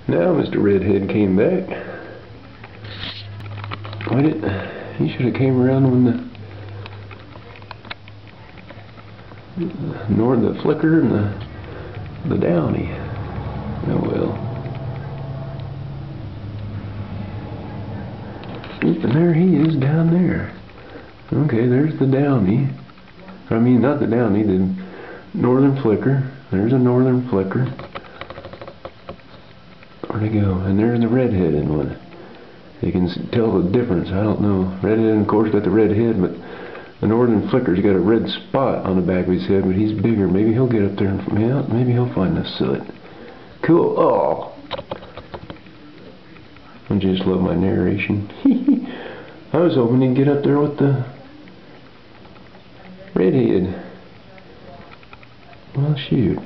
Now Mr. Redhead came back. Why didn't he should have came around when the flicker and the downy. Oh well. Oop, and there he is down there. Okay, there's the downy. I mean, not the downy, the northern flicker. There's a northern flicker. Where'd he go? And there's the redheaded one. You can tell the difference. I don't know. Redhead, of course, got the red head, but the northern flicker's got a red spot on the back of his head, but he's bigger. Maybe he'll get up there and yeah, maybe he'll find the soot. Cool. Oh, I just love my narration. I was hoping he'd get up there with the redhead. Well, shoot.